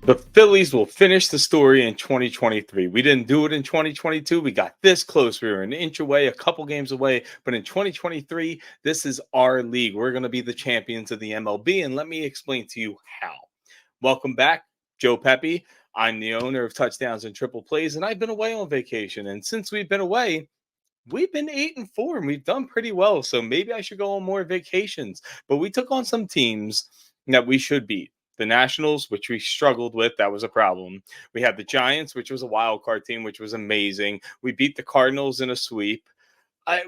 The Phillies will finish the story in 2023. We didn't do it in 2022. We got this close. We were an inch away, a couple games away. But in 2023, this is our league. We're going to be the champions of the MLB. And let me explain to you how. Welcome back, Joe Pepe. I'm the owner of Touchdowns and Triple Plays, and I've been away on vacation. And since we've been away, we've been 8-4 and we've done pretty well. So maybe I should go on more vacations. But we took on some teams that we should beat. The Nationals, which we struggled with, that was a problem. We had the Giants, which was a wild card team, which was amazing. We beat the Cardinals in a sweep.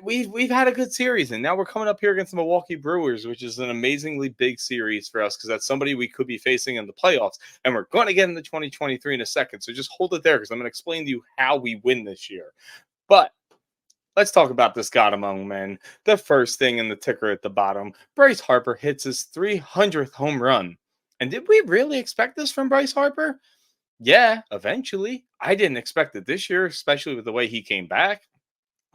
We've had a good series, and now we're coming up here against the Milwaukee Brewers, which is an amazingly big series for us because that's somebody we could be facing in the playoffs, and we're going to get into 2023 in a second. So just hold it there because I'm going to explain to you how we win this year. But let's talk about this God among men. The first thing in the ticker at the bottom, Bryce Harper hits his 300th home run. And did we really expect this from Bryce Harper? Yeah, eventually. I didn't expect it this year, especially with the way he came back.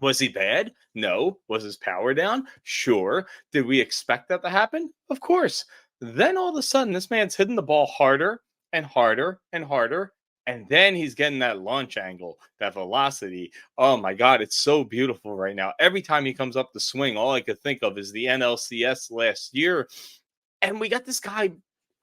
Was he bad? No. Was his power down? Sure. Did we expect that to happen? Of course. Then all of a sudden, this man's hitting the ball harder and harder and harder. And then he's getting that launch angle, that velocity. Oh my God, it's so beautiful right now. Every time he comes up the swing, all I could think of is the NLCS last year. And we got this guy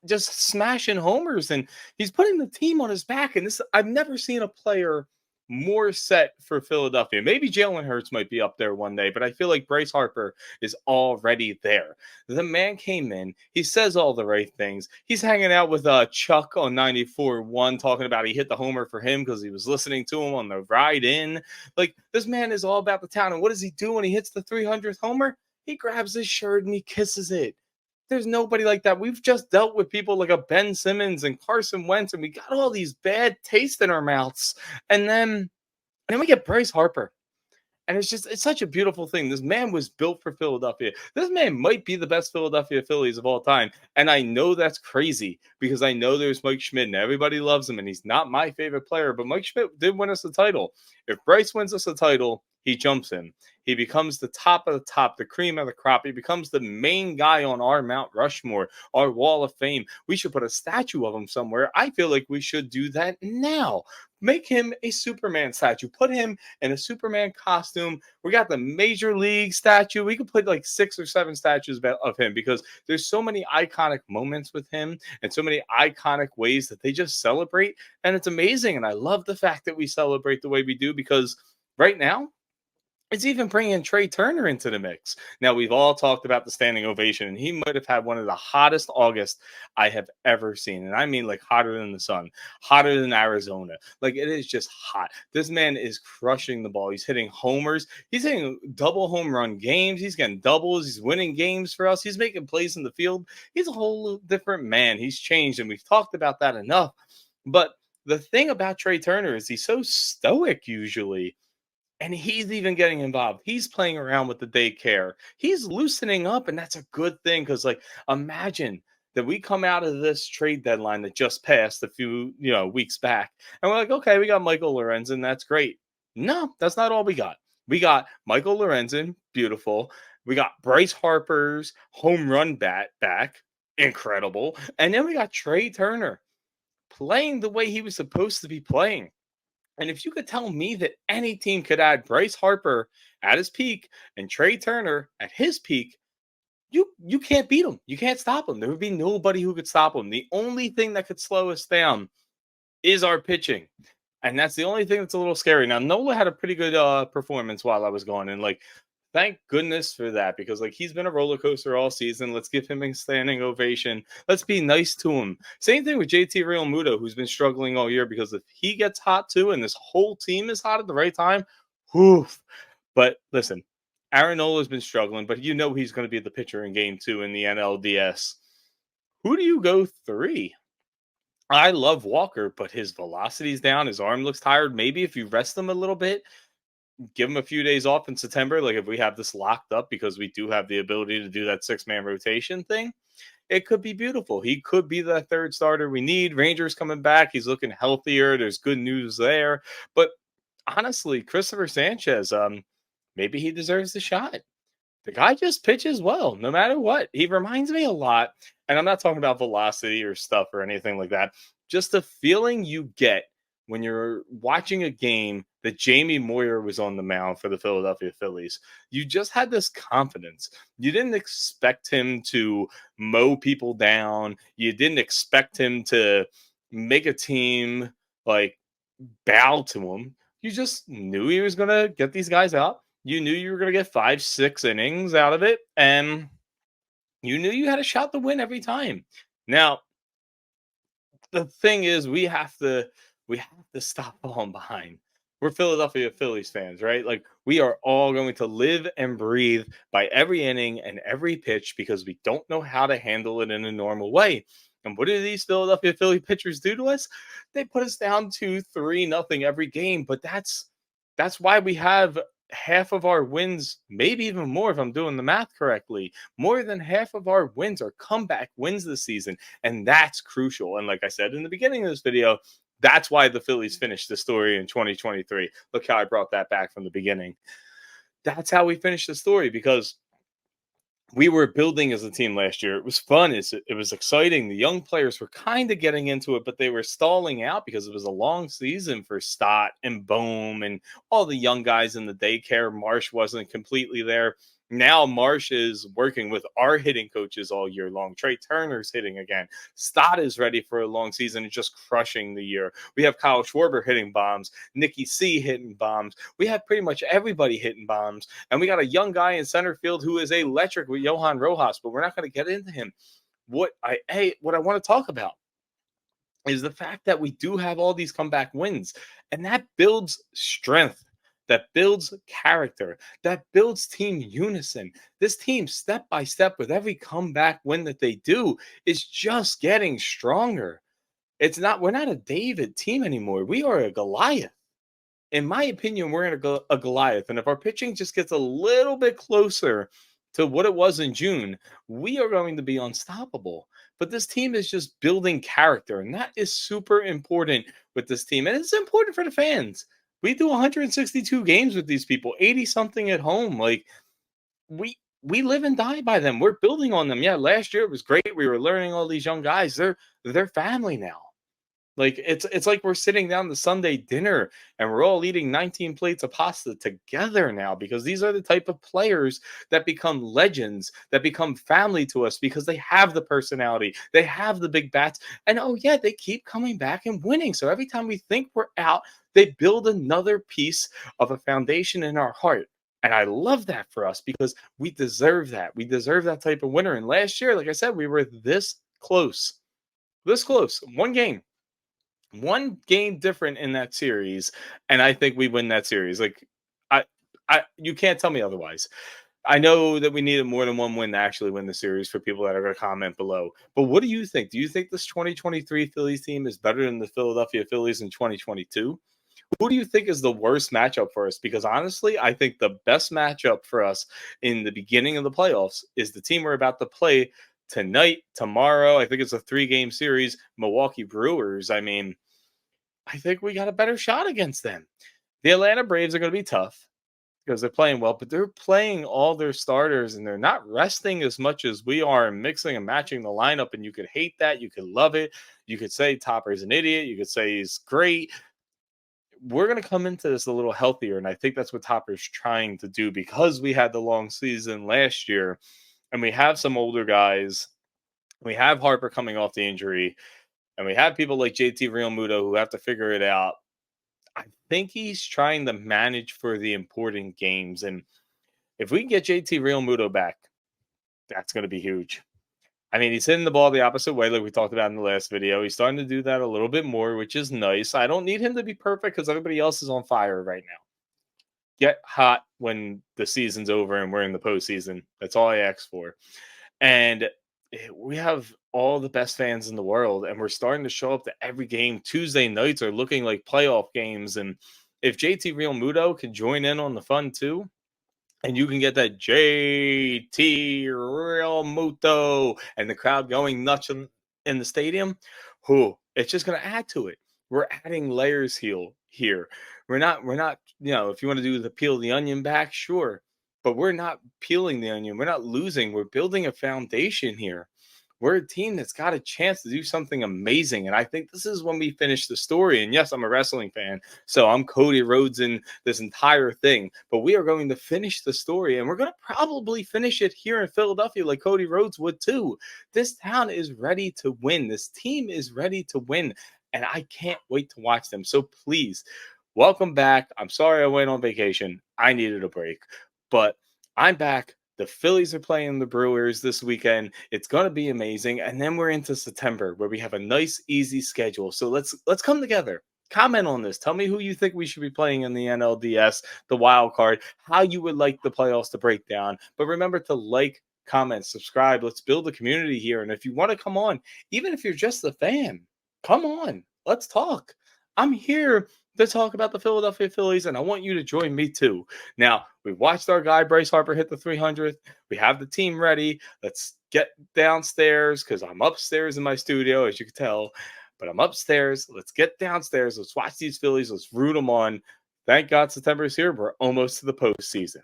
just smashing homers, and he's putting the team on his back. And this, I've never seen a player more set for Philadelphia. Maybe Jalen Hurts might be up there one day, but I feel like Bryce Harper is already there. The man came in, he says all the right things. He's hanging out with Chuck on 94.1, talking about he hit the homer for him because he was listening to him on the ride in. Like, this man is all about the town. And what does he do when he hits the 300th homer? He grabs his shirt and he kisses it. There's nobody like that. We've just dealt with people like a Ben Simmons and Carson Wentz, and we got all these bad taste in our mouths. And then we get Bryce Harper. And it's such a beautiful thing. This man was built for Philadelphia. This man might be the best Philadelphia Phillies of all time. And I know that's crazy because I know there's Mike Schmidt and everybody loves him. And he's not my favorite player, but Mike Schmidt did win us the title. If Bryce wins us a title, he jumps in. He becomes the top of the top, the cream of the crop. He becomes the main guy on our Mount Rushmore, our wall of fame. We should put a statue of him somewhere. I feel like we should do that now. Make him a Superman statue. Put him in a Superman costume. We got the Major League statue. We could put like 6 or 7 statues of him because there's so many iconic moments with him and so many iconic ways that they just celebrate. And it's amazing. And I love the fact that we celebrate the way we do because right now, it's even bringing Trey Turner into the mix. Now, we've all talked about the standing ovation, and he might have had one of the hottest August I have ever seen. And I mean, like, hotter than the sun, hotter than Arizona. Like, it is just hot. This man is crushing the ball. He's hitting homers. He's hitting double home run games. He's getting doubles. He's winning games for us. He's making plays in the field. He's a whole different man. He's changed, and we've talked about that enough. But the thing about Trey Turner is he's so stoic usually. And he's even getting involved. He's playing around with the daycare. He's loosening up, and that's a good thing because, like, imagine that we come out of this trade deadline that just passed a few, weeks back, and we're like, okay, we got Michael Lorenzen, that's great. No, that's not all we got. We got Michael Lorenzen, beautiful. We got Bryce Harper's home run bat back, incredible, and then we got Trey Turner playing the way he was supposed to be playing. And if you could tell me that any team could add Bryce Harper at his peak and Trey Turner at his peak, you can't beat him. You can't stop him. There would be nobody who could stop him. The only thing that could slow us down is our pitching. And that's the only thing that's a little scary. Now, Nola had a pretty good performance while I was gone. And, like, thank goodness for that because, like, he's been a roller coaster all season. Let's give him a standing ovation. Let's be nice to him. Same thing with JT Realmuto, who's been struggling all year because if he gets hot too and this whole team is hot at the right time, whew. But listen, Aaron Nola's been struggling, but he's going to be the pitcher in game 2 in the NLDS. Who do you go 3? I love Walker, but his velocity's down. His arm looks tired. Maybe if you rest him a little bit, give him a few days off in September, like if we have this locked up because we do have the ability to do that 6-man rotation thing, it could be beautiful. He could be the third starter we need. Rangers coming back. He's looking healthier. There's good news there. But honestly, Christopher Sanchez, maybe he deserves the shot. The guy just pitches well, no matter what. He reminds me a lot. And I'm not talking about velocity or stuff or anything like that. Just the feeling you get when you're watching a game that Jamie Moyer was on the mound for the Philadelphia Phillies. You just had this confidence. You didn't expect him to mow people down. You didn't expect him to make a team like bow to him. You just knew he was going to get these guys out. You knew you were going to get 5, 6 innings out of it. And you knew you had a shot to win every time. Now, the thing is, we have to stop falling behind. We're Philadelphia Phillies fans, right? Like we are all going to live and breathe by every inning and every pitch because we don't know how to handle it in a normal way. And what do these Philadelphia Philly pitchers do to us? They put us down 2-3 nothing every game. But that's why we have half of our wins, maybe even more if I'm doing the math correctly. More than half of our wins are comeback wins this season. And that's crucial. And like I said in the beginning of this video, that's why the Phillies finished the story in 2023. Look how I brought that back from the beginning. That's how we finished the story because we were building as a team last year. It was fun. It was exciting. The young players were kind of getting into it, but they were stalling out because it was a long season for Stott and Bohm and all the young guys in the daycare. Marsh wasn't completely there. Now Marsh is working with our hitting coaches all year long. Trey Turner's hitting again. Stott is ready for a long season and just crushing the year. We have Kyle Schwarber hitting bombs, Nikki C hitting bombs. We have pretty much everybody hitting bombs. And we got a young guy in center field who is electric with Johan Rojas, but we're not going to get into him. What I want to talk about is the fact that we do have all these comeback wins, and that builds strength, that builds character, that builds team unison. This team, step by step, with every comeback win that they do, is just getting stronger. We're not a David team anymore. We are a Goliath. In my opinion, we're in a Goliath. And if our pitching just gets a little bit closer to what it was in June, we are going to be unstoppable. But this team is just building character. And that is super important with this team. And it's important for the fans. We do 162 games with these people, 80 something at home. Like we live and die by them. We're building on them. Yeah, last year it was great. We were learning all these young guys. They're family now. Like it's like we're sitting down to Sunday dinner and we're all eating 19 plates of pasta together now because these are the type of players that become legends, that become family to us because they have the personality, they have the big bats, and oh yeah, they keep coming back and winning. So every time we think we're out, they build another piece of a foundation in our heart. And I love that for us because we deserve that. We deserve that type of winner. And last year, like I said, we were this close. This close. One game different in that series, and I think we win that series. Like I you can't tell me otherwise. I know that we needed more than one win to actually win the series for people that are going to comment below. But what do you think? Do you think this 2023 Phillies team is better than the Philadelphia Phillies in 2022? Who do you think is the worst matchup for us? Because honestly, I think the best matchup for us in the beginning of the playoffs is the team we're about to play tonight, tomorrow. I think it's a 3-game series, Milwaukee Brewers. I mean, I think we got a better shot against them. The Atlanta Braves are going to be tough because they're playing well, but they're playing all their starters and they're not resting as much as we are and mixing and matching the lineup. And you could hate that. You could love it. You could say Topper's an idiot. You could say he's great. We're going to come into this a little healthier. And I think that's what Topper's trying to do because we had the long season last year and we have some older guys. We have Harper coming off the injury. And we have people like JT Realmuto who have to figure it out. I think he's trying to manage for the important games. And if we can get JT Realmuto back, that's going to be huge. I mean, he's hitting the ball the opposite way, like we talked about in the last video. He's starting to do that a little bit more, which is nice. I don't need him to be perfect because everybody else is on fire right now. Get hot when the season's over and we're in the postseason. That's all I ask for. And we have all the best fans in the world, and we're starting to show up to every game. Tuesday nights are looking like playoff games. And if JT Realmuto can join in on the fun too, and you can get that JT Realmuto and the crowd going nuts in the stadium, it's just going to add to it. We're adding layers here. We're not, if you want to do the peel the onion back, sure. But we're not peeling the onion. We're not losing. We're building a foundation here. we're a team that's got a chance to do something amazing. And I think this is when we finish the story. And yes, I'm a wrestling fan, so I'm Cody Rhodes in this entire thing. But we are going to finish the story, and we're going to probably finish it here in Philadelphia like Cody Rhodes would too. This town is ready to win. This team is ready to win. And I can't wait to watch them. So please, welcome back. I'm sorry I went on vacation. I needed a break. But I'm back. The Phillies are playing the Brewers this weekend. It's going to be amazing. And then we're into September where we have a nice easy schedule. So let's come together. Comment on this. Tell me who you think we should be playing in the NLDS, the wild card, how you would like the playoffs to break down. But remember to like, comment, subscribe. Let's build a community here. And if you want to come on, even if you're just a fan, come on. Let's talk. I'm here to talk about the Philadelphia Phillies, and I want you to join me too. Now, we watched our guy Bryce Harper hit the 300th. We have the team ready. Let's get downstairs because I'm upstairs in my studio, as you can tell. But I'm upstairs. Let's get downstairs. Let's watch these Phillies. Let's root them on. Thank God September is here. We're almost to the postseason.